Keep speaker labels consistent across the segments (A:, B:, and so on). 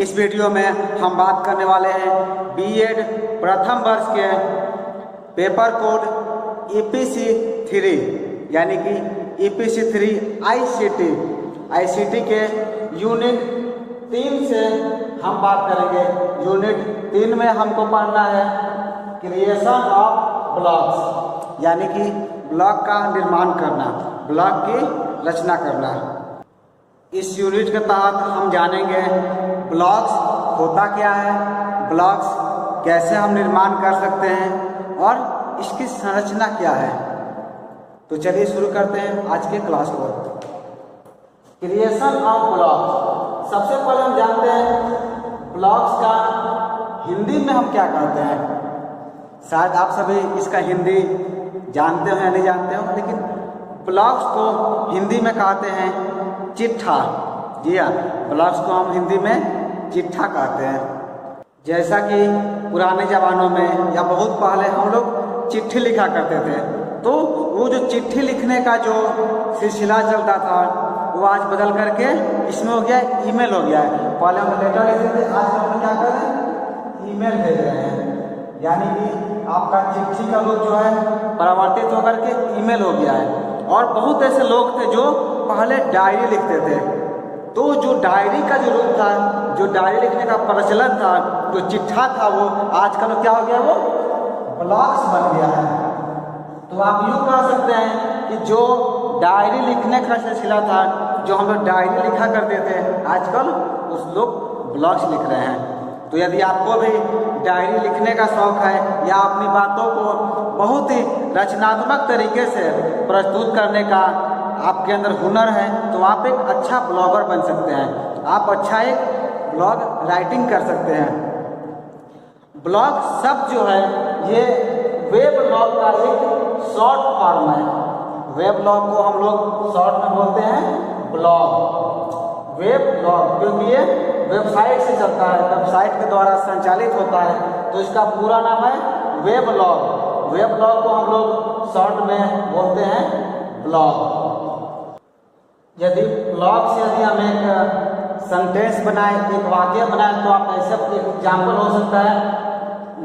A: इस वीडियो में हम बात करने वाले हैं बीएड प्रथम वर्ष के पेपर कोड ईपीसी 3 यानी कि ईपीसी 3 आईसीटी के यूनिट 3 से हम बात करेंगे। यूनिट 3 में हमको पढ़ना है क्रिएशन ऑफ ब्लॉक्स यानी कि ब्लॉक का निर्माण करना, ब्लॉक की रचना करना। इस यूनिट के तहत हम जानेंगे ब्लॉक्स होता क्या है, ब्लॉक्स कैसे हम निर्माण कर सकते हैं और इसकी संरचना क्या है। तो चलिए शुरू करते हैं आज के क्लास को। क्रिएशन ऑफ ब्लॉक्स, सबसे पहले हम जानते हैं ब्लॉक्स का हिंदी में हम क्या कहते हैं। शायद आप सभी इसका हिंदी जानते हो या नहीं जानते हो, लेकिन ब्लॉक्स को हिंदी में कहते हैं चिट्ठा। जी हाँ, ब्लॉक्स को हम हिंदी में चिट्ठा कहते हैं। जैसा कि पुराने ज़मानों में या बहुत पहले हम लोग चिट्ठी लिखा करते थे, तो वो जो चिट्ठी लिखने का जो सिलसिला चलता था वो आज बदल करके इसमें हो गया ईमेल हो गया है। पहले हम लेटर लिखते थे, आज हम क्या कर रहे हैं, ईमेल भेज रहे हैं। यानी कि आपका चिट्ठी का रूप जो है परिवर्तित होकर के ईमेल हो गया है। और बहुत ऐसे लोग थे जो पहले डायरी लिखते थे, तो जो डायरी का जो रूप था, जो डायरी लिखने का प्रचलन था, जो चिट्ठा था, वो आजकल क्या हो गया, वो ब्लॉक्स बन गया है। तो आप यूँ कह सकते हैं कि जो डायरी लिखने का सिलसिला था, जो हम लोग डायरी लिखा करते थे, आजकल उस लोग ब्लॉक्स लिख रहे हैं। तो यदि आपको भी डायरी लिखने का शौक़ है या अपनी बातों को बहुत ही रचनात्मक तरीके से प्रस्तुत करने का आपके अंदर हुनर है, तो आप एक अच्छा ब्लॉगर बन सकते हैं। आप अच्छा एक ब्लॉग राइटिंग कर सकते हैं। ब्लॉग शब्द जो है ये वेब ब्लॉग का एक शॉर्ट फॉर्म है। वेब ब्लॉग को हम लोग शॉर्ट में बोलते हैं ब्लॉग। वेब ब्लॉग क्योंकि ये वेबसाइट से चलता है, वेबसाइट के द्वारा संचालित होता है, तो इसका पूरा नाम है वेब ब्लॉग। वेब ब्लॉग को हम लोग शॉर्ट में बोलते हैं ब्लॉग। यदि ब्लॉग से यदि हम एक सेंटेंस बनाए, एक वाक्य बनाए, तो आप ऐसे एक एग्जाम्पल हो सकता है,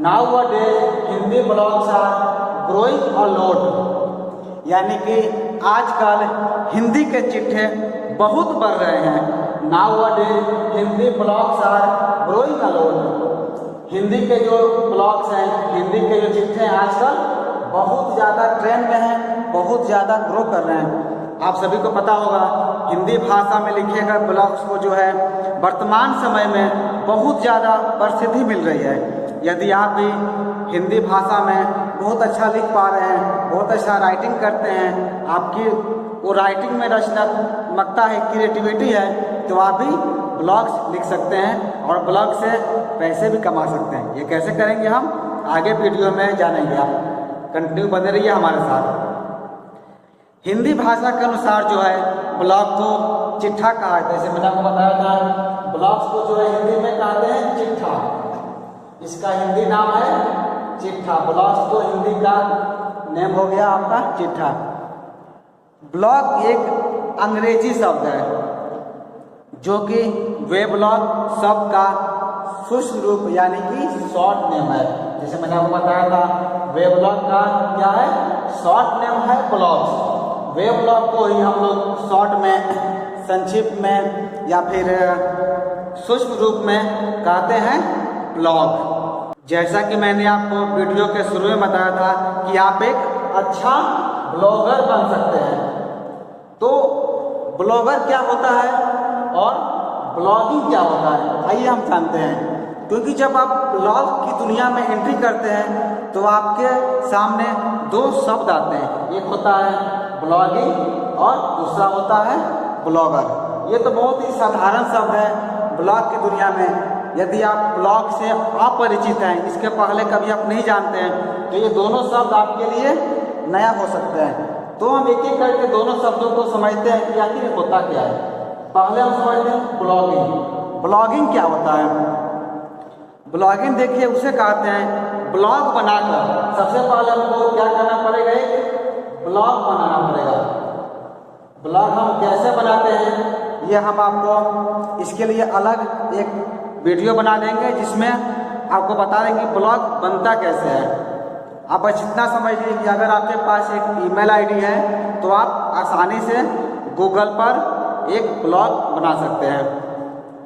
A: nowadays Hindi blogs are growing a lot. यानी कि आजकल हिंदी के चिट्ठे बहुत बढ़ रहे हैं। Nowadays Hindi blogs are growing a lot. Hindi के जो ब्लॉग्स हैं, हिंदी के जो चिट्ठे हैं, आजकल बहुत ज़्यादा ट्रेंड में हैं, बहुत ज़्यादा ग्रो कर रहे हैं। आप सभी को पता होगा हिंदी भाषा में लिखे गए ब्लॉग्स को जो है वर्तमान समय में बहुत ज़्यादा प्रसिद्धि मिल रही है। यदि आप भी हिंदी भाषा में बहुत अच्छा लिख पा रहे हैं, बहुत अच्छा राइटिंग करते हैं, आपकी वो राइटिंग में रचनात्मकता है, क्रिएटिविटी है, तो आप भी ब्लॉग्स लिख सकते हैं और ब्लॉग से पैसे भी कमा सकते हैं। ये कैसे करेंगे हम आगे वीडियो में जानेंगे। आप कंटिन्यू बने रहिए हमारे साथ। हिंदी भाषा के अनुसार जो है ब्लॉग को चिट्ठा कहा है। जैसे मैंने आपको बताया था, ब्लॉग्स को जो है हिंदी में कहते हैं चिट्ठा। इसका हिंदी नाम है चिट्ठा। ब्लॉग्स को हिंदी का नेम हो गया आपका चिट्ठा। ब्लॉग एक अंग्रेजी शब्द है जो कि वेबलॉग शब्द का सूक्ष्म रूप यानी कि शॉर्ट नेम है। जैसे मैंने आपको बताया था, वेबलॉग का क्या है, शॉर्ट नेम है ब्लॉग्स। वेबलॉग को ही हम लोग शॉर्ट में, संक्षिप्त में या फिर सूक्ष्म रूप में कहते हैं ब्लॉग। जैसा कि मैंने आपको वीडियो के शुरू में बताया था कि आप एक अच्छा ब्लॉगर बन सकते हैं। तो ब्लॉगर क्या होता है और ब्लॉगिंग क्या होता है, आइए हम जानते हैं। क्योंकि जब आप ब्लॉग की दुनिया में एंट्री करते हैं तो आपके सामने दो शब्द आते हैं, एक होता है ब्लॉगिंग और दूसरा होता है ब्लॉगर। ये तो बहुत ही साधारण शब्द है ब्लॉग की दुनिया में। यदि आप ब्लॉग से अपरिचित हैं, इसके पहले कभी आप नहीं जानते हैं, तो ये दोनों शब्द आपके लिए नया हो सकते हैं। तो हम एक एक करके दोनों शब्दों को समझते हैं कि आखिर होता क्या है। पहले हम समझते हैं ब्लॉगिंग। ब्लॉगिंग क्या होता है? ब्लॉगिंग देखिए उसे कहते हैं ब्लॉग बनाकर सबसे पहले हमको क्या करना पड़ेगा, एक ब्लॉग बनाना पड़ेगा। ब्लॉग हम कैसे बनाते हैं ये हम आपको इसके लिए अलग एक वीडियो बना देंगे जिसमें आपको बता देंगे कि ब्लॉग बनता कैसे है। आप बस इतना समझ लीजिए कि अगर आपके पास एक ईमेल आईडी है तो आप आसानी से गूगल पर एक ब्लॉग बना सकते हैं।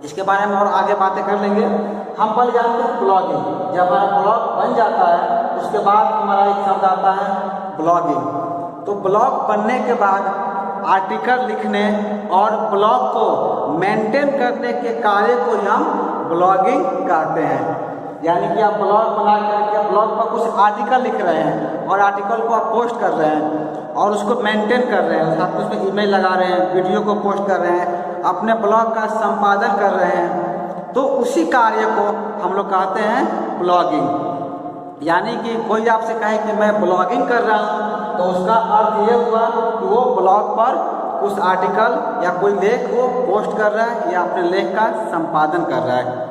A: इसके बारे में और आगे बातें कर लेंगे। हम पहले जानते हैं ब्लॉगिंग। जब हमारा ब्लॉग बन जाता है उसके बाद हमारा एक शब्द आता है ब्लॉगिंग। तो ब्लॉग बनने के बाद आर्टिकल लिखने और ब्लॉग को मेंटेन करने के कार्य को हम ब्लॉगिंग कहते हैं। यानी कि आप ब्लॉग बना करके ब्लॉग पर कुछ आर्टिकल लिख रहे हैं और आर्टिकल को आप पोस्ट कर रहे हैं और उसको मेंटेन कर रहे हैं, साथ में उसमें ईमेल लगा रहे हैं, वीडियो को पोस्ट कर रहे हैं, अपने ब्लॉग का संपादन कर रहे हैं, तो उसी कार्य को हम लोग कहते हैं ब्लॉगिंग। यानी कि कोई आपसे कहे कि मैं ब्लॉगिंग कर रहा हूँ तो उसका अर्थ ये हुआ कि वो ब्लॉग पर उस आर्टिकल या कोई लेख को पोस्ट कर रहा है या अपने लेख का संपादन कर रहा है।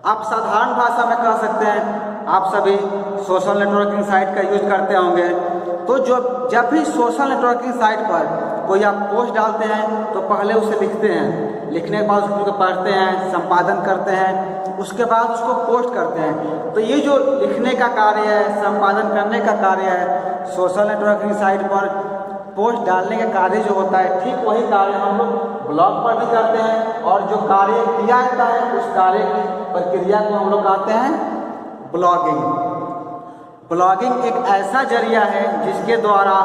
A: आप साधारण भाषा में कह सकते हैं, आप सभी सोशल नेटवर्किंग साइट का यूज करते होंगे, तो जब भी सोशल नेटवर्किंग साइट पर कोई आप पोस्ट डालते हैं तो पहले उसे लिखते हैं, लिखने के बाद उसको पढ़ते हैं, संपादन करते हैं, उसके बाद उसको पोस्ट करते हैं। तो ये जो लिखने का कार्य है, संपादन करने का कार्य है, सोशल नेटवर्किंग साइट पर पोस्ट डालने का कार्य जो होता है, ठीक वही कार्य हम लोग ब्लॉग पर भी करते हैं। और जो कार्य किया जाता है उस कार्य की प्रक्रिया को हम लोग कहते हैं ब्लॉगिंग। ब्लॉगिंग एक ऐसा जरिया है जिसके द्वारा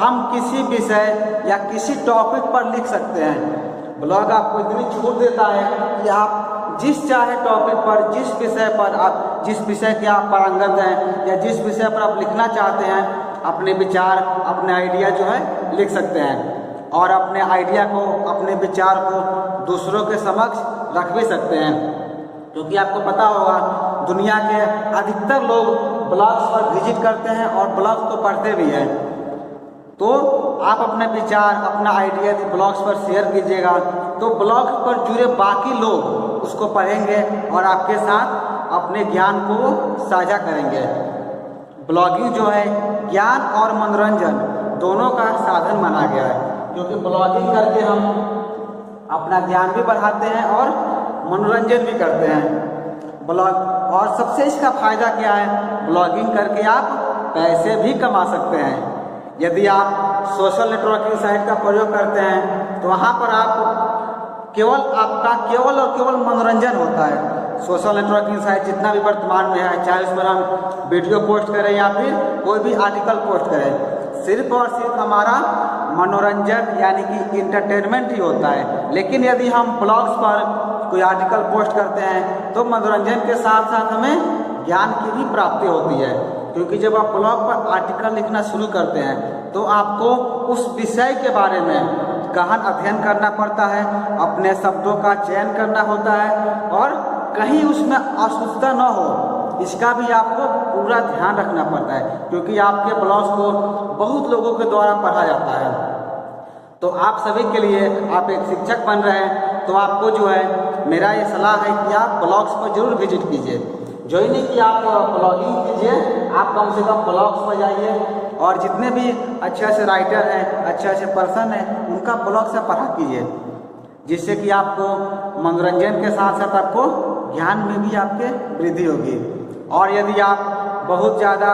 A: हम किसी विषय या किसी टॉपिक पर लिख सकते हैं। ब्लॉग आपको इतनी छूट देता है कि आप जिस चाहे टॉपिक पर, जिस विषय पर, आप जिस विषय के आप पारंगत हैं या जिस विषय पर आप लिखना चाहते हैं, अपने विचार, अपने आइडिया जो है लिख सकते हैं और अपने आइडिया को, अपने विचार को दूसरों के समक्ष रख भी सकते हैं। क्योंकि आपको पता होगा दुनिया के अधिकतर लोग ब्लॉग्स पर विजिट करते हैं और ब्लॉग्स को पढ़ते भी हैं। तो आप अपने विचार, अपना आइडिया यदि ब्लॉग्स पर शेयर कीजिएगा तो ब्लॉग पर जुड़े बाकी लोग उसको पढ़ेंगे और आपके साथ अपने ज्ञान को साझा करेंगे। ब्लॉगिंग जो है ज्ञान और मनोरंजन दोनों का साधन माना गया है, क्योंकि ब्लॉगिंग करके हम अपना ज्ञान भी बढ़ाते हैं और मनोरंजन भी करते हैं। ब्लॉग और सबसे इसका फ़ायदा क्या है, ब्लॉगिंग करके आप पैसे भी कमा सकते हैं। यदि आप सोशल नेटवर्किंग साइट का प्रयोग करते हैं तो वहाँ पर आप केवल और केवल मनोरंजन होता है। सोशल नेटवर्किंग साइट जितना भी वर्तमान में है, चाहे उस पर हम वीडियो पोस्ट करें या फिर कोई भी आर्टिकल पोस्ट करें, सिर्फ और सिर्फ हमारा मनोरंजन यानी कि इंटरटेनमेंट ही होता है। लेकिन यदि हम ब्लॉग्स पर कोई आर्टिकल पोस्ट करते हैं तो मनोरंजन के साथ साथ हमें ज्ञान की भी प्राप्ति होती है। क्योंकि जब आप ब्लॉग पर आर्टिकल लिखना शुरू करते हैं तो आपको उस विषय के बारे में गहन अध्ययन करना पड़ता है, अपने शब्दों का चयन करना होता है और कहीं उसमें अशुद्धता न हो इसका भी आपको पूरा ध्यान रखना पड़ता है। क्योंकि आपके ब्लॉग्स को बहुत लोगों के द्वारा पढ़ा जाता है। तो आप सभी के लिए, आप एक शिक्षक बन रहे हैं तो आपको जो है मेरा ये सलाह है कि आप ब्लॉग्स पर जरूर विजिट कीजिए। जो ही नहीं कि आप ब्लॉगिंग कीजिए, आप कम से कम ब्लॉग्स पर जाइए और जितने भी अच्छे राइटर हैं, अच्छे पर्सन हैं, उनका ब्लॉग से पढ़ा कीजिए, जिससे कि आपको मनोरंजन के साथ साथ आपको ज्ञान में भी आपके वृद्धि होगी। और यदि आप बहुत ज़्यादा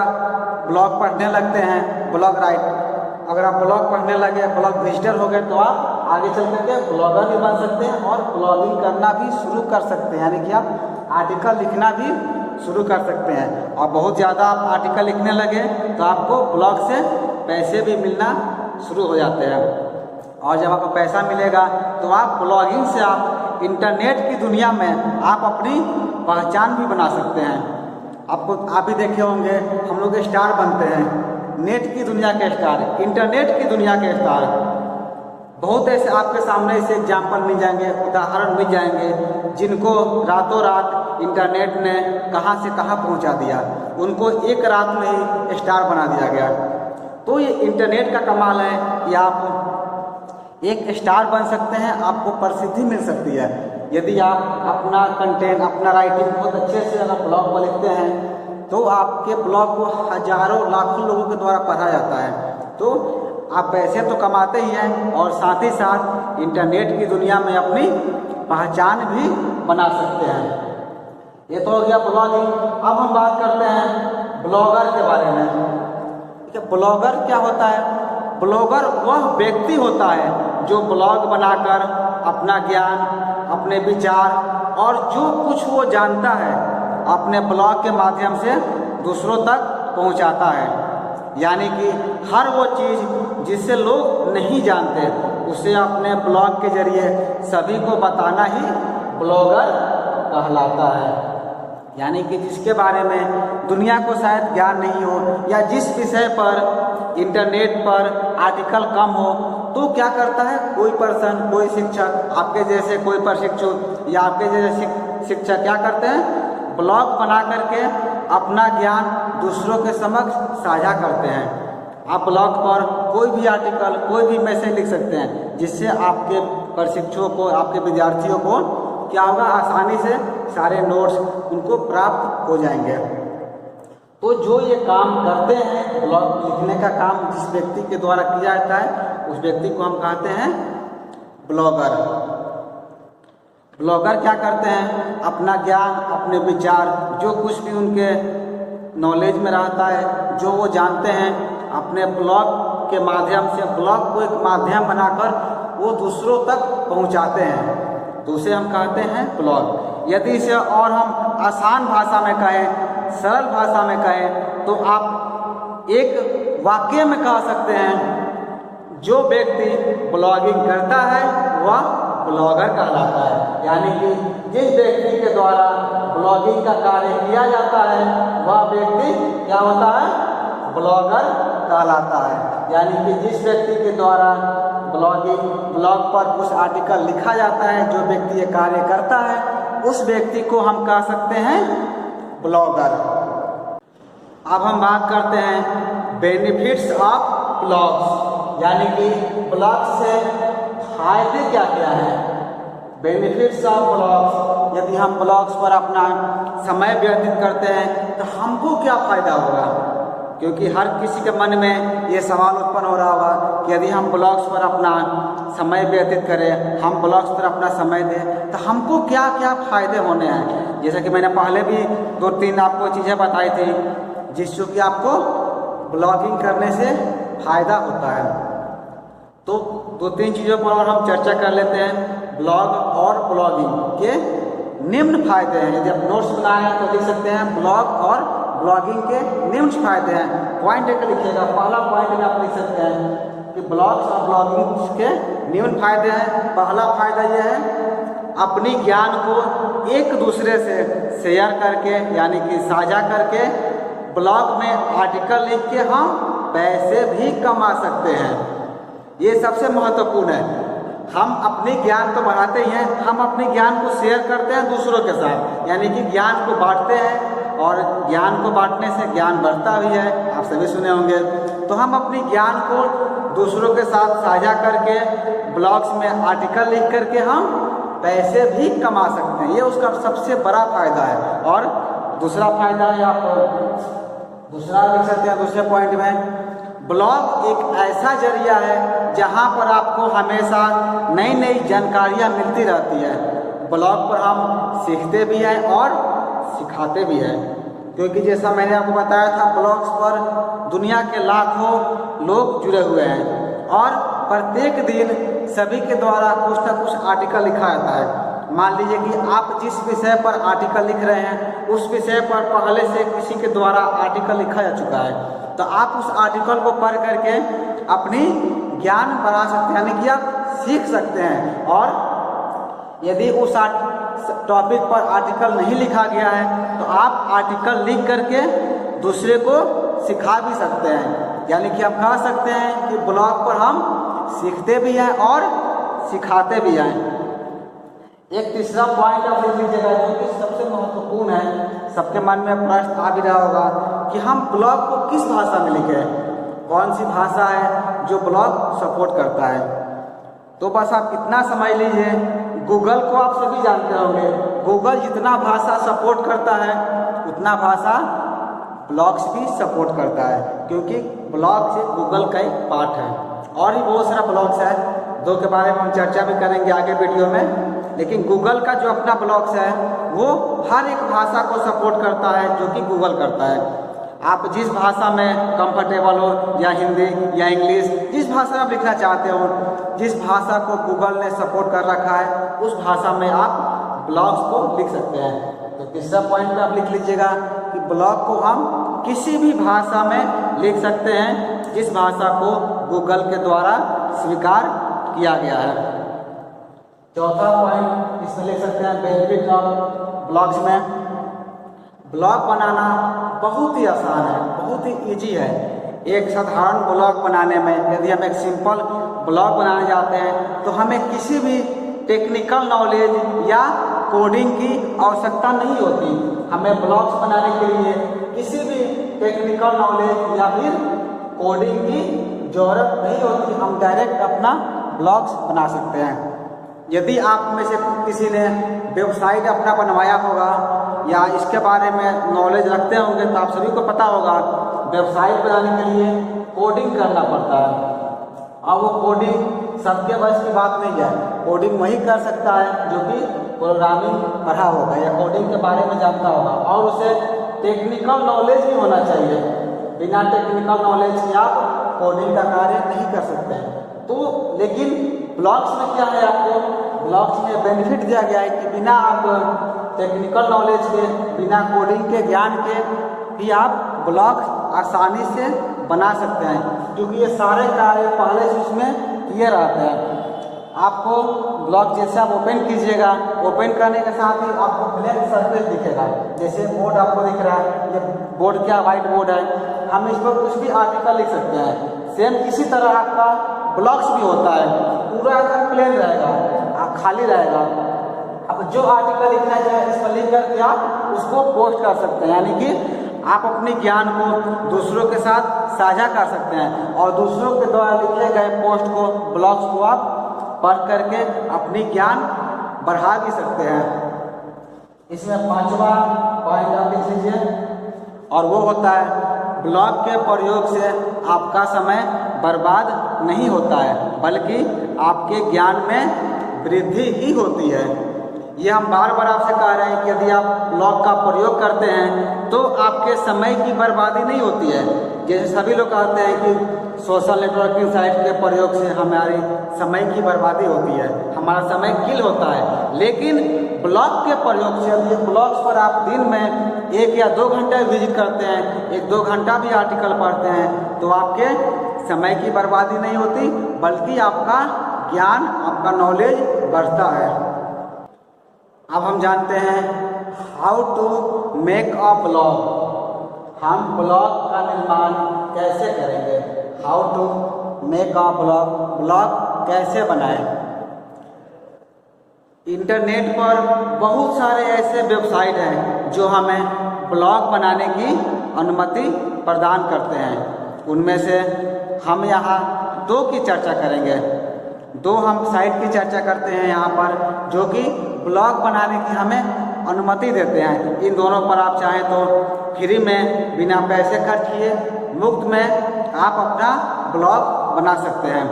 A: ब्लॉग पढ़ने लगते हैं, अगर आप ब्लॉग पढ़ने लगे, ब्लॉग विजिटर हो गए, तो आप आगे चल करके ब्लॉगर भी बन सकते हैं और ब्लॉगिंग करना भी शुरू कर सकते हैं। यानी कि आप आर्टिकल लिखना भी शुरू कर सकते हैं। और बहुत ज़्यादा आप आर्टिकल लिखने लगे तो आपको ब्लॉग से पैसे भी मिलना शुरू हो जाते हैं। और जब आपको पैसा मिलेगा तो आप ब्लॉगिंग से आप इंटरनेट की दुनिया में आप अपनी पहचान भी बना सकते हैं। आप भी देखे होंगे, हम लोग स्टार बनते हैं, नेट की दुनिया के स्टार, इंटरनेट की दुनिया के स्टार। बहुत ऐसे आपके सामने ऐसे एग्जाम्पल मिल जाएंगे, उदाहरण मिल जाएंगे, जिनको रातों रात इंटरनेट ने कहां से कहां पहुंचा दिया, उनको एक रात में ही स्टार बना दिया गया। तो ये इंटरनेट का कमाल है कि आप एक स्टार बन सकते हैं, आपको प्रसिद्धि मिल सकती है। यदि आप अपना कंटेंट, अपना राइटिंग बहुत अच्छे से अगर ब्लॉग पर लिखते हैं तो आपके ब्लॉग को हजारों लाखों लोगों के द्वारा पढ़ा जाता है। तो आप पैसे तो कमाते ही हैं और साथ ही साथ इंटरनेट की दुनिया में अपनी पहचान भी बना सकते हैं। ये तो हो गया ब्लॉगिंग। अब हम बात करते हैं ब्लॉगर के बारे में। ठीक है, ब्लॉगर क्या होता है? ब्लॉगर वह व्यक्ति होता है जो ब्लॉग बनाकर अपना ज्ञान, अपने विचार और जो कुछ वो जानता है अपने ब्लॉग के माध्यम से दूसरों तक पहुंचाता है। यानी कि हर वो चीज़ जिससे लोग नहीं जानते उसे अपने ब्लॉग के जरिए सभी को बताना ही ब्लॉगर कहलाता है। यानी कि जिसके बारे में दुनिया को शायद ज्ञान नहीं हो या जिस विषय पर इंटरनेट पर आर्टिकल कम हो, तो क्या करता है कोई पर्सन, कोई शिक्षक, आपके जैसे कोई प्रशिक्षु या आपके जैसे शिक्षक क्या करते हैं? ब्लॉग बना करके अपना ज्ञान दूसरों के समक्ष साझा करते हैं। आप ब्लॉग पर कोई भी आर्टिकल, कोई भी मैसेज लिख सकते हैं जिससे आपके प्रशिक्षुओं को, आपके विद्यार्थियों को क्या होगा, आसानी से सारे नोट्स उनको प्राप्त हो जाएंगे। तो जो ये काम करते हैं, ब्लॉग लिखने का काम जिस व्यक्ति के द्वारा किया जाता है उस व्यक्ति को हम कहते हैं ब्लॉगर। ब्लॉगर क्या करते हैं? अपना ज्ञान, अपने विचार, जो कुछ भी उनके नॉलेज में रहता है, जो वो जानते हैं, अपने ब्लॉग के माध्यम से, ब्लॉग को एक माध्यम बनाकर वो दूसरों तक पहुंचाते हैं, तो उसे हम कहते हैं ब्लॉग। यदि इसे और हम आसान भाषा में कहें, सरल भाषा में कहें, तो आप एक वाक्य में कह सकते हैं जो व्यक्ति ब्लॉगिंग करता है वह ब्लॉगर कहलाता है। यानी कि जिस व्यक्ति के द्वारा ब्लॉगिंग का कार्य किया जाता है वह व्यक्ति क्या होता है? ब्लॉगर कहलाता है। यानी कि जिस व्यक्ति के द्वारा ब्लॉग पर कुछ आर्टिकल लिखा जाता है, जो व्यक्ति ये कार्य करता है, उस व्यक्ति को हम कह सकते हैं ब्लॉगर। अब हम बात करते हैं बेनिफिट्स ऑफ ब्लॉग्स, यानी कि ब्लॉग से फायदे क्या क्या हैं। बेनिफिट्स ऑफ ब्लॉग्स, यदि हम ब्लॉग्स पर अपना समय व्यतीत करते हैं तो हमको क्या फ़ायदा होगा? क्योंकि हर किसी के मन में ये सवाल उत्पन्न हो रहा होगा कि यदि हम ब्लॉग्स पर अपना समय व्यतीत करें, हम ब्लॉग्स पर अपना समय दें, तो हमको क्या क्या फ़ायदे होने हैं। जैसा कि मैंने पहले भी 2-3 आपको चीज़ें बताई थी जिससे कि आपको ब्लॉगिंग करने से फ़ायदा होता है। तो 2-3 चीज़ों पर और हम चर्चा कर लेते हैं। ब्लॉग और ब्लॉगिंग के निम्न फायदे हैं। यदि आप नोट्स बनाए हैं तो लिख सकते हैं ब्लॉग और ब्लॉगिंग के निम्न फायदे हैं। पॉइंट एक लिखिएगा, पहला पॉइंट में आप लिख सकते हैं कि ब्लॉग्स और ब्लॉगिंग के निम्न फायदे हैं। पहला फायदा यह है अपनी ज्ञान को एक दूसरे से शेयर करके, यानी कि साझा करके ब्लॉग में आर्टिकल लिख के हम पैसे भी कमा सकते हैं। ये सबसे महत्वपूर्ण है। हम अपने ज्ञान तो बढ़ाते ही हैं, हम अपने ज्ञान को शेयर करते हैं दूसरों के साथ, यानी कि ज्ञान को बांटते हैं और ज्ञान को बांटने से ज्ञान बढ़ता भी है। आप सभी सुने होंगे। तो हम अपने ज्ञान को दूसरों के साथ साझा करके ब्लॉग्स में आर्टिकल लिख करके हम पैसे भी कमा सकते हैं। ये उसका सबसे बड़ा फायदा है। और दूसरा फायदा है, आप दूसरा लिख सकते हैं दूसरे पॉइंट में, ब्लॉग एक ऐसा जरिया है जहां पर आपको हमेशा नई नई जानकारियां मिलती रहती है। ब्लॉग पर हम सीखते भी हैं और सिखाते भी हैं, क्योंकि जैसा मैंने आपको बताया था ब्लॉग्स पर दुनिया के लाखों लोग जुड़े हुए हैं और प्रत्येक दिन सभी के द्वारा कुछ न कुछ आर्टिकल लिखा जाता है। मान लीजिए कि आप जिस विषय पर आर्टिकल लिख रहे हैं उस विषय पर पहले से किसी के द्वारा आर्टिकल लिखा जा चुका है, तो आप उस आर्टिकल को पढ़ करके अपनी ज्ञान बढ़ा सकते हैं, यानी कि आप सीख सकते हैं। और यदि उस टॉपिक पर आर्टिकल नहीं लिखा गया है तो आप आर्टिकल लिख करके दूसरे को सिखा भी सकते हैं। यानी कि आप कह सकते हैं कि ब्लॉग पर हम सीखते भी हैं और सिखाते भी हैं। एक तीसरा पॉइंट आप लिख लीजिएगा जो कि सबसे महत्वपूर्ण है, सबके मन में प्रश्न आ भी रहा होगा कि हम ब्लॉग को किस भाषा में लिखें, कौन सी भाषा है जो ब्लॉग सपोर्ट करता है। तो बस आप इतना समझ लीजिए, गूगल को आप सभी जानते होंगे, गूगल जितना भाषा सपोर्ट करता है उतना भाषा ब्लॉग्स भी सपोर्ट करता है, क्योंकि ब्लॉग से गूगल का एक पार्ट है। और भी बहुत सारा ब्लॉग्स है, दो के बारे में हम चर्चा भी करेंगे आगे वीडियो में। लेकिन गूगल का जो अपना ब्लॉग्स है वो हर एक भाषा को सपोर्ट करता है जो कि गूगल करता है। आप जिस भाषा में कंफर्टेबल हो, या हिंदी या इंग्लिश, जिस भाषा में आप लिखना चाहते हो, जिस भाषा को गूगल ने सपोर्ट कर रखा है उस भाषा में आप ब्लॉग्स को लिख सकते हैं। तो तीसरा पॉइंट पे आप लिख लीजिएगा कि ब्लॉग को हम किसी भी भाषा में लिख सकते हैं जिस भाषा को गूगल के द्वारा स्वीकार किया गया है। चौथा पॉइंट इसमें लिख सकते हैं बेनिफिट ऑफ ब्लॉग्स में। ब्लॉग बनाना बहुत ही आसान है, बहुत ही इजी है। एक साधारण ब्लॉग बनाने में यदि हम एक सिंपल ब्लॉग बनाने जाते हैं तो हमें किसी भी टेक्निकल नॉलेज या कोडिंग की आवश्यकता नहीं होती। हमें ब्लॉग्स बनाने के लिए किसी भी टेक्निकल नॉलेज या फिर कोडिंग की ज़रूरत नहीं होती। हम डायरेक्ट अपना ब्लॉग्स बना सकते हैं। यदि आप में से किसी ने वेबसाइट अपना बनवाया होगा या इसके बारे में नॉलेज रखते होंगे तो आप सभी को पता होगा वेबसाइट बनाने के लिए कोडिंग करना पड़ता है। और वो कोडिंग सबके बस की बात नहीं है। कोडिंग वही कर सकता है जो कि प्रोग्रामिंग पढ़ा होगा या कोडिंग के बारे में जानता होगा, और उसे टेक्निकल नॉलेज भी होना चाहिए। बिना टेक्निकल नॉलेज के आप कोडिंग का कार्य नहीं कर सकते हैं। तो लेकिन ब्लॉग्स में क्या है, आपको ब्लॉग्स में बेनिफिट दिया गया है कि बिना आप टेक्निकल नॉलेज के, बिना कोडिंग के ज्ञान के भी आप ब्लॉग आसानी से बना सकते हैं, क्योंकि ये सारे कार्य पहले से उसमें क्लियर आते हैं। आपको ब्लॉग जैसे आप ओपन कीजिएगा, ओपन करने के साथ ही आपको ब्लैंक सरफेस दिखेगा। जैसे बोर्ड आपको दिख रहा है, ये बोर्ड क्या वाइट बोर्ड है, हम इस पर कुछ भी आर्टिकल लिख सकते हैं। सेम इसी तरह आपका ब्लॉग्स भी होता है, पूरा एकदम प्लेन रहेगा, खाली रहेगा। अब जो आर्टिकल लिखना चाहे इस पर लिख करके आप उसको पोस्ट कर सकते हैं, यानी कि आप अपने ज्ञान को दूसरों के साथ साझा कर सकते हैं और दूसरों के द्वारा लिखे गए पोस्ट को, ब्लॉग्स को आप पढ़ करके अपनी ज्ञान बढ़ा भी सकते हैं। इसमें पांचवा पॉइंट आप लिख लीजिए, और वो होता है ब्लॉग के प्रयोग से आपका समय बर्बाद नहीं होता है, बल्कि आपके ज्ञान में वृद्धि ही होती है। ये हम बार बार आपसे कह रहे हैं कि यदि आप ब्लॉग का प्रयोग करते हैं तो आपके समय की बर्बादी नहीं होती है। जैसे सभी लोग कहते हैं कि सोशल नेटवर्किंग साइट के प्रयोग से हमारी समय की बर्बादी होती है, हमारा समय किल होता है। लेकिन ब्लॉग के प्रयोग से, यदि ब्लॉग्स पर आप दिन में 1 या 2 घंटे विजिट करते हैं, 1-2 घंटा भी आर्टिकल पढ़ते हैं, तो आपके समय की बर्बादी नहीं होती, बल्कि आपका ज्ञान, आपका नॉलेज बढ़ता है। अब हम जानते हैं how to make a blog. हम ब्लॉग का निर्माण कैसे करेंगे, how to make a blog, blog कैसे बनाएं। इंटरनेट पर बहुत सारे ऐसे वेबसाइट हैं जो हमें ब्लॉग बनाने की अनुमति प्रदान करते हैं। उनमें से हम यहाँ 2 की चर्चा करेंगे। 2 हम साइट की चर्चा करते हैं यहाँ पर जो कि ब्लॉग बनाने की हमें अनुमति देते हैं। इन दोनों पर आप चाहें तो फ्री में, बिना पैसे खर्च किए, मुफ्त में आप अपना ब्लॉग बना सकते हैं।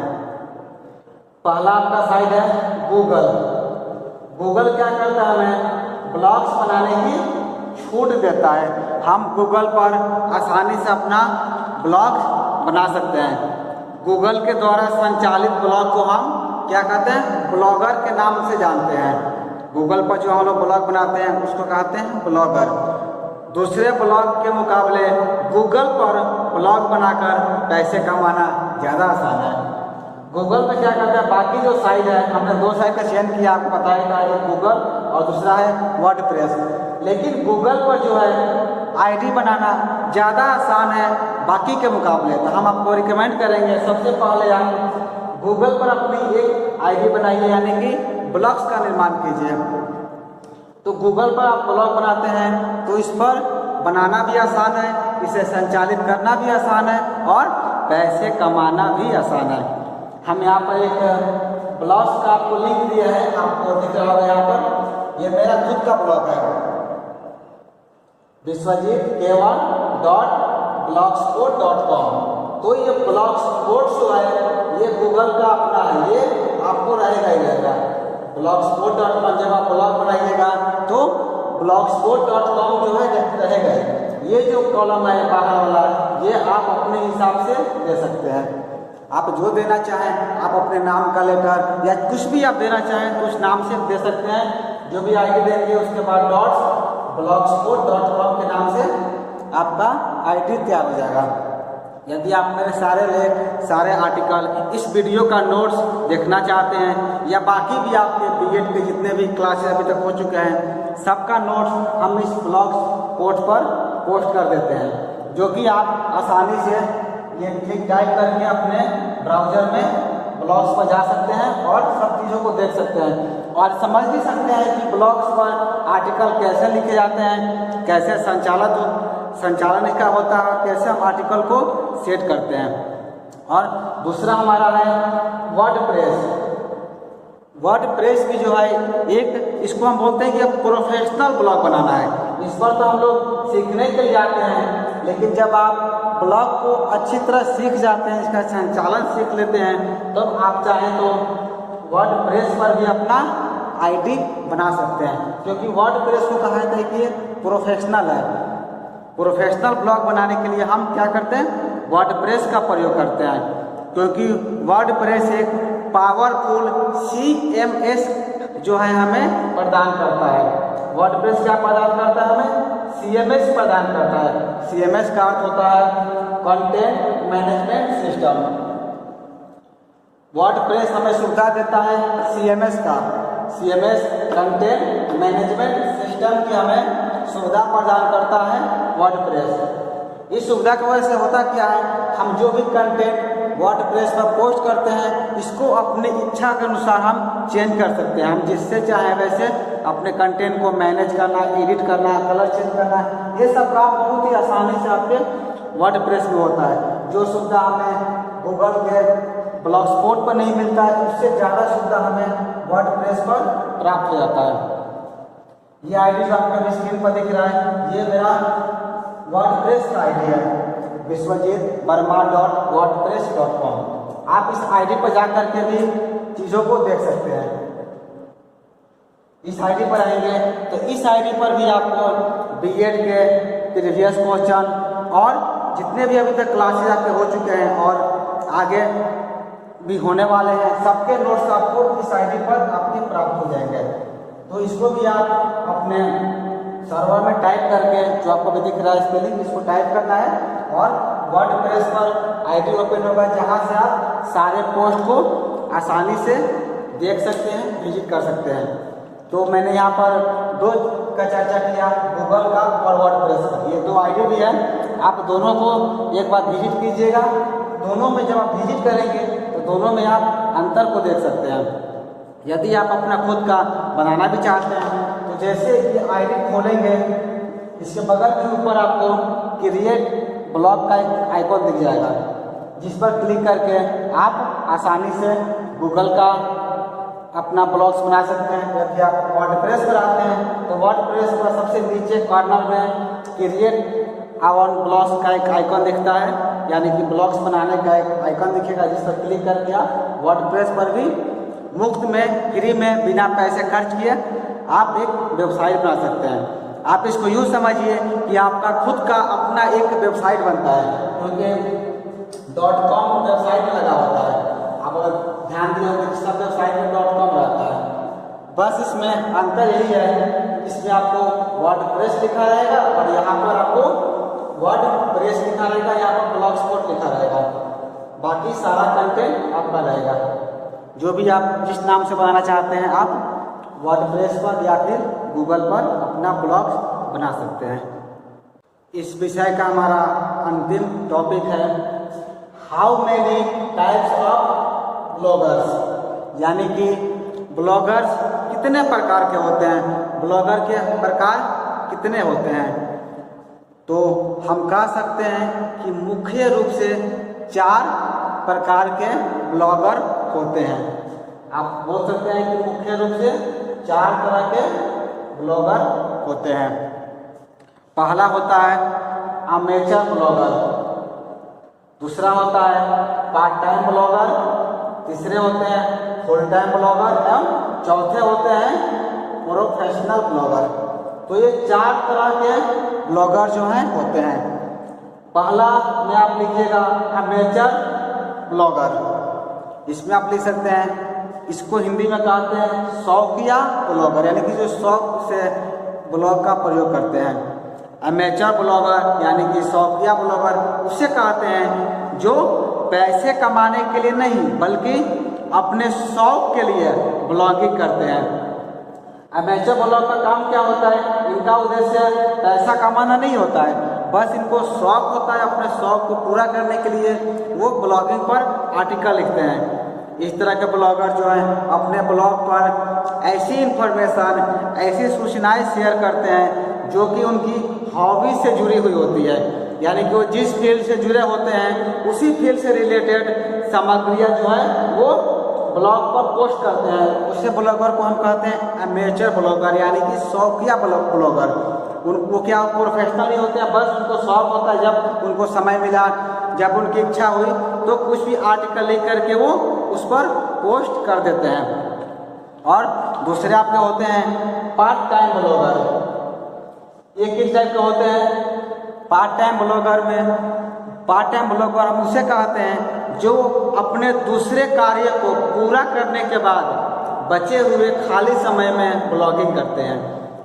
A: पहला आपका साइट है गूगल। गूगल क्या करता है, हमें ब्लॉग्स बनाने की छूट देता है। हम गूगल पर आसानी से अपना ब्लॉग बना सकते हैं। गूगल के द्वारा संचालित ब्लॉग को हम क्या कहते हैं, ब्लॉगर के नाम से जानते हैं। गूगल पर जो हम लोग ब्लॉग बनाते हैं उसको कहते हैं ब्लॉगर। दूसरे ब्लॉग के मुकाबले गूगल पर ब्लॉग बनाकर पैसे कमाना ज़्यादा आसान है। गूगल पे क्या करता है, बाकी जो साइट है, हमने 2 साइट का चयन किया, आपको पता ही था, एक गूगल और दूसरा है वर्डप्रेस। लेकिन गूगल पर जो है आईडी बनाना ज़्यादा आसान है बाकी के मुकाबले। तो हम आपको रिकमेंड करेंगे, सबसे पहले आप गूगल पर अपनी एक आईडी बनाइए, यानी कि ब्लॉग्स का निर्माण कीजिए। तो गूगल पर आप ब्लॉग बनाते हैं तो इस पर बनाना भी आसान है, इसे संचालित करना भी आसान है और पैसे कमाना भी आसान है। हम यहाँ पर एक ब्लॉग्स का आपको लिंक दिया है, आपको दिख रहा होगा यहाँ पर, ये मेरा खुद का ब्लॉग है, viswajitkeval.blogspot.com। तो ये blogspot जो है ये गूगल का अपना है, ये आपको रहेगा ही रहेगा। blogspot.com जब आप ब्लॉग बनाइएगा तो blogspot.com जो है रहेगा। ये जो कॉलम है बाहर वाला, ये आप अपने हिसाब से दे सकते हैं। आप जो देना चाहें, आप अपने नाम का लेटर या कुछ भी आप देना चाहें तो उस नाम से दे सकते हैं। जो भी आईडी देंगे उसके बाद blogspot.com के नाम से आपका आईडी तैयार हो जाएगा। यदि आप मेरे सारे लेख, सारे आर्टिकल, इस वीडियो का नोट्स देखना चाहते हैं या बाकी भी आपके बीएड के जितने भी क्लासेस अभी तक हो चुके हैं, सबका नोट्स हम इस ब्लॉगस्पॉट पर पोस्ट कर देते हैं, जो कि आप आसानी से ये क्लिक टाइप करके अपने ब्राउज़र में ब्लॉग्स पर जा सकते हैं और सब चीज़ों को देख सकते हैं और समझ भी सकते हैं कि ब्लॉग्स पर आर्टिकल कैसे लिखे जाते हैं, कैसे संचालन इसका होता है, कैसे हम आर्टिकल को सेट करते हैं। और दूसरा हमारा है वर्डप्रेस भी जो है एक, इसको हम बोलते हैं कि प्रोफेशनल ब्लॉग बनाना है। इस पर तो हम लोग सीखने के लिए आते हैं, लेकिन जब आप ब्लॉग को अच्छी तरह सीख जाते हैं, इसका संचालन सीख लेते हैं, तो आप चाहें तो वर्डप्रेस पर भी अपना आईडी बना सकते हैं, क्योंकि वर्डप्रेस को कहा जाता है कि प्रोफेशनल है। प्रोफेशनल ब्लॉग बनाने के लिए हम क्या करते हैं, वर्डप्रेस का प्रयोग करते हैं, क्योंकि वर्डप्रेस एक पावरफुल CMS जो है हमें प्रदान करता है। वर्डप्रेस क्या प्रदान करता है हमें, CMS प्रदान करता है। CMS का अर्थ होता है कंटेंट मैनेजमेंट सिस्टम। वर्डप्रेस हमें सुविधा देता है CMS कंटेंट मैनेजमेंट सिस्टम की हमें सुविधा प्रदान करता है वर्डप्रेस। इस सुविधा की वजह से होता क्या है, हम जो भी कंटेंट वर्डप्रेस पर पोस्ट करते हैं, इसको अपनी इच्छा के अनुसार हम चेंज कर सकते हैं। हम जिससे चाहें वैसे अपने कंटेंट को मैनेज करना, एडिट करना, कलर चेंज करना, ये सब काम बहुत ही आसानी से आपके वर्डप्रेस में होता है। जो सुविधा हमें गूगल के ब्लॉगस्पॉट पर नहीं मिलता है, उससे ज़्यादा सुविधा हमें वर्डप्रेस पर प्राप्त हो जाता है। ये आईडी जो आपके स्क्रीन पर दिख रहा है, ये मेरा वर्डप्रेस का आईडी है, viswajitverma.wordpress.com। आप इस आईडी पर जाकर के भी चीज़ों को देख सकते हैं। इस आईडी पर आएंगे तो इस आईडी पर भी आपको बीएड के प्रीवियस क्वेश्चन और जितने भी अभी तक क्लासेस आपके हो चुके हैं और आगे भी होने वाले हैं, सबके नोट्स आपको इस आईडी पर आपके प्राप्त हो जाएंगे। तो इसको भी आप अपने सर्वर में टाइप करके, जो आपको भी दिख रहा है स्पेलिंग, इसको टाइप करना है और वर्डप्रेस पर आईडी ओपन होगा, जहां से आप सारे पोस्ट को आसानी से देख सकते हैं, विजिट कर सकते हैं। तो मैंने यहाँ पर दो का चर्चा किया, गूगल का और वर्डप्रेस का। ये दो आईडी भी है, आप दोनों को एक बार विजिट कीजिएगा। दोनों में जब आप विजिट करेंगे तो दोनों में आप अंतर को देख सकते हैं। यदि आप अपना खुद का बनाना भी चाहते हैं तो जैसे ये आईडी खोलेंगे, इसके बगल के ऊपर आपको क्रिएट ब्लॉग का एक आइकॉन दिख जाएगा, जिस पर क्लिक करके आप आसानी से गूगल का अपना ब्लॉग्स बना सकते हैं। यदि आप वर्डप्रेस पर आते हैं तो वर्डप्रेस पर सबसे नीचे कॉर्नर में क्रिएट ऑन ब्लॉग्स का एक आइकॉन दिखता है, यानी कि ब्लॉग्स बनाने का एक आइकॉन दिखेगा, जिस पर क्लिक करके आप वर्डप्रेस पर भी मुफ्त में, फ्री में, बिना पैसे खर्च किए आप एक वेबसाइट बना सकते हैं। आप इसको यूँ समझिए कि आपका खुद का अपना एक वेबसाइट बनता है, क्योंकि .com वेबसाइट लगा होता है। आप अगर ध्यान दिए होंगे सब वेबसाइट में .com रहता है, बस इसमें अंतर यही है, इसमें आपको वर्डप्रेस लिखा रहेगा और यहाँ पर आपको वर्डप्रेस लिखा रहेगा, यहाँ पर ब्लॉगस्पॉट लिखा रहेगा। बाकी सारा कंटेंट आपका रहेगा। जो भी आप जिस नाम से बनाना चाहते हैं, आप वर्डप्रेस पर या फिर गूगल पर अपना ब्लॉग बना सकते हैं। इस विषय का हमारा अंतिम टॉपिक है how many types of bloggers, यानी कि ब्लॉगर्स कितने प्रकार के होते हैं, ब्लॉगर के प्रकार कितने होते हैं। तो हम कह सकते हैं कि मुख्य रूप से 4 प्रकार के ब्लॉगर होते हैं। आप बोल सकते हैं कि मुख्य रूप से 4 तरह के ब्लॉगर होते हैं। पहला होता है अमेचर ब्लॉगर, दूसरा होता है पार्ट टाइम ब्लॉगर, तीसरे होते हैं फुल टाइम ब्लॉगर एवं चौथे होते हैं प्रोफेशनल ब्लॉगर। तो ये 4 तरह के ब्लॉगर जो हैं होते हैं। पहला में आप लिखिएगा अमेचर ब्लॉगर, इसमें आप लिख सकते हैं, इसको हिंदी में कहते हैं शौकिया ब्लॉगर, यानी कि जो शौक से ब्लॉग का प्रयोग करते हैं। अमेचर ब्लॉगर यानी कि शौकिया ब्लॉगर उसे कहते हैं जो पैसे कमाने के लिए नहीं बल्कि अपने शौक के लिए ब्लॉगिंग करते हैं। अमेचर ब्लॉग का काम क्या होता है? इनका उद्देश्य पैसा कमाना नहीं होता है, बस इनको शौक होता है, अपने शौक को पूरा करने के लिए वो ब्लॉगिंग पर आर्टिकल लिखते हैं। इस तरह के ब्लॉगर जो हैं अपने ब्लॉग पर ऐसी इन्फॉर्मेशन, ऐसी सूचनाएं शेयर करते हैं जो कि उनकी हॉबी से जुड़ी हुई होती है, यानी कि वो जिस फील्ड से जुड़े होते हैं उसी फील्ड से रिलेटेड सामग्रियाँ जो है वो ब्लॉग पर पोस्ट करते हैं। उसे ब्लॉगर को हम कहते हैं अमेचर ब्लॉगर, यानी कि शौकिया ब्लॉगर। वो क्या प्रोफेशनल नहीं होते हैं, बस उनको शौक होता है, जब उनको समय मिला, जब उनकी इच्छा हुई तो कुछ भी आर्टिकल लिख करके वो उस पर पोस्ट कर देते हैं। और दूसरे आपके होते हैं पार्ट टाइम ब्लॉगर। ये किस टाइप के होते हैं? पार्ट टाइम ब्लॉगर में, पार्ट टाइम ब्लॉगर हम उसे कहते हैं जो अपने दूसरे कार्य को पूरा करने के बाद बचे हुए खाली समय में ब्लॉगिंग करते हैं।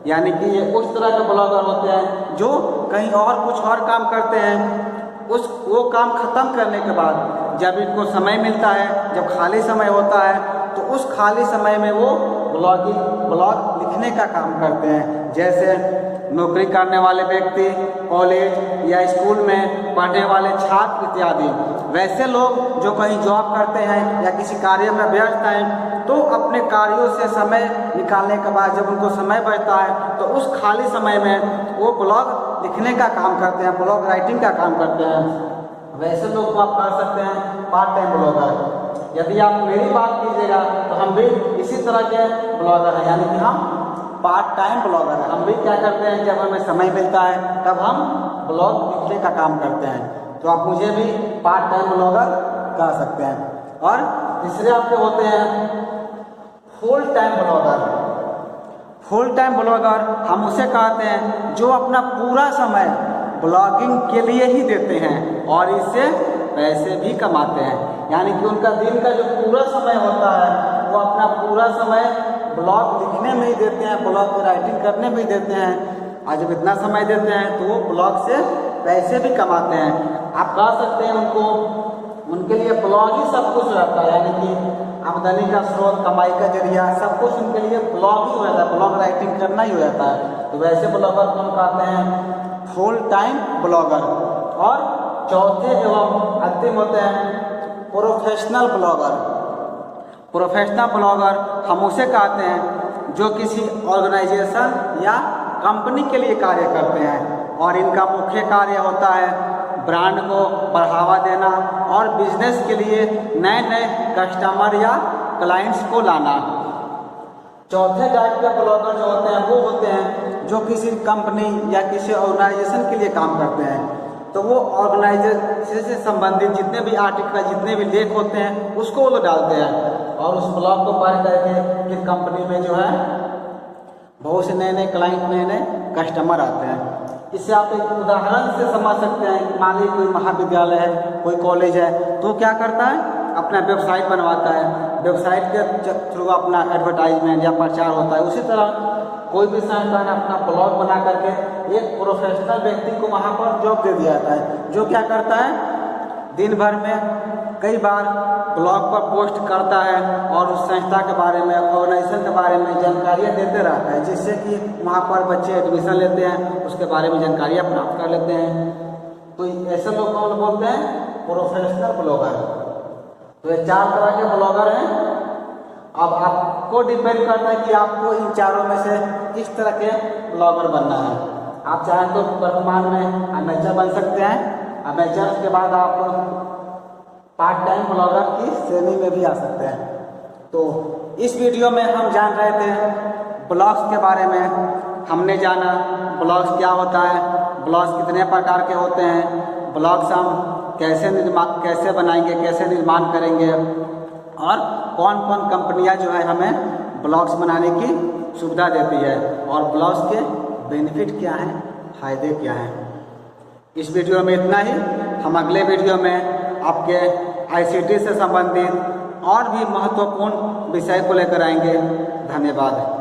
A: यानी कि ये उस तरह के ब्लॉगर होते हैं जो कहीं और कुछ और काम करते हैं, वो काम खत्म करने के बाद जब इनको समय मिलता है, जब खाली समय होता है, तो उस खाली समय में वो ब्लॉग लिखने का काम करते हैं। जैसे नौकरी करने वाले व्यक्ति, कॉलेज या स्कूल में पढ़ने वाले छात्र इत्यादि। वैसे लोग जो कहीं जॉब करते हैं या किसी कार्य में व्यस्त हैं, तो अपने कार्यों से समय निकालने के बाद जब उनको समय बचता है तो उस खाली समय में वो ब्लॉग लिखने का काम करते हैं, ब्लॉग राइटिंग का काम करते हैं। वैसे लोग को आप कह सकते हैं पार्ट टाइम ब्लॉगर। यदि आप मेरी बात कीजिएगा तो हम भी इसी तरह के ब्लॉगर हैं, यानी कि हम पार्ट टाइम ब्लॉगर हैं। हम भी क्या करते हैं, जब हमें समय मिलता है तब हम ब्लॉग लिखने का काम करते हैं। तो आप मुझे भी पार्ट टाइम ब्लॉगर कह सकते हैं। और तीसरे आपके होते हैं full time blogger. Full time blogger हम उसे कहते हैं जो अपना पूरा समय ब्लॉगिंग के लिए ही देते हैं और इससे पैसे भी कमाते हैं। यानी कि उनका दिन का जो पूरा समय होता है वो अपना पूरा समय ब्लॉग लिखने में ही देते हैं, ब्लॉग की राइटिंग करने में ही देते हैं। और जब इतना समय देते हैं तो वो ब्लॉग से पैसे भी कमाते हैं। आप कह सकते हैं उनके लिए ब्लॉग ही सब कुछ रहता है, यानी कि आमदनी का स्रोत, कमाई का जरिया, सब कुछ उनके लिए ब्लॉग ही हो जाता है, ब्लॉग राइटिंग करना ही हो जाता है। तो वैसे ब्लॉगर को हम कहते हैं फुल टाइम ब्लॉगर। और चौथे एवं अंतिम होते हैं प्रोफेशनल ब्लॉगर। प्रोफेशनल ब्लॉगर हम उसे कहते हैं जो किसी ऑर्गेनाइजेशन या कंपनी के लिए कार्य करते हैं और इनका मुख्य कार्य होता है ब्रांड को बढ़ावा देना और बिजनेस के लिए नए नए कस्टमर या क्लाइंट्स को लाना। चौथे टाइप के ब्लॉगर जो होते हैं वो होते हैं जो किसी कंपनी या किसी ऑर्गेनाइजेशन के लिए काम करते हैं। तो वो ऑर्गेनाइजेशन से संबंधित जितने भी आर्टिकल, जितने भी लेख होते हैं उसको वो लोग डालते हैं और उस ब्लॉग को पढ़ करके फिर कंपनी में जो है बहुत से नए नए क्लाइंट, नए नए कस्टमर आते हैं। इससे आप एक उदाहरण से समझ सकते हैं। मान लीजिए कोई महाविद्यालय है, कोई कॉलेज है, तो क्या करता है, अपना वेबसाइट बनवाता है, वेबसाइट के थ्रू अपना एडवर्टाइजमेंट या प्रचार होता है। उसी तरह कोई भी संस्थान अपना ब्लॉग बना करके एक प्रोफेशनल व्यक्ति को वहाँ पर जॉब दे दिया जाता है, जो क्या करता है दिन भर में कई बार ब्लॉग पर पोस्ट करता है और उस संस्था के बारे में, ऑर्गेनाइजेशन के बारे में जानकारियाँ देते रहता है, जिससे कि वहाँ पर बच्चे एडमिशन लेते हैं, उसके बारे में जानकारियाँ प्राप्त कर लेते हैं। तो ऐसे लोग को बोलते हैं प्रोफेशनल ब्लॉगर। तो ये 4 तरह के ब्लॉगर हैं। अब आपको डिपेंड करता है कि आपको इन चारों में से किस तरह के ब्लॉगर बनना है। आप चाहें तो वर्तमान में अमेचर बन सकते हैं। अमेचर के बाद आप पार्ट टाइम ब्लॉगर की श्रेणी में भी आ सकते हैं। तो इस वीडियो में हम जान रहे थे ब्लॉग्स के बारे में। हमने जाना ब्लॉग्स क्या होता है, ब्लॉग्स कितने प्रकार के होते हैं, ब्लॉग्स हम कैसे बनाएंगे, कैसे निर्माण करेंगे और कौन कौन कंपनियां जो है हमें ब्लॉग्स बनाने की सुविधा देती है। और ब्लॉग्स के बेनिफिट क्या हैं, फ़ायदे क्या हैं। इस वीडियो में इतना ही। हम अगले वीडियो में आपके ICT से संबंधित और भी महत्वपूर्ण विषय को लेकर आएंगे। धन्यवाद।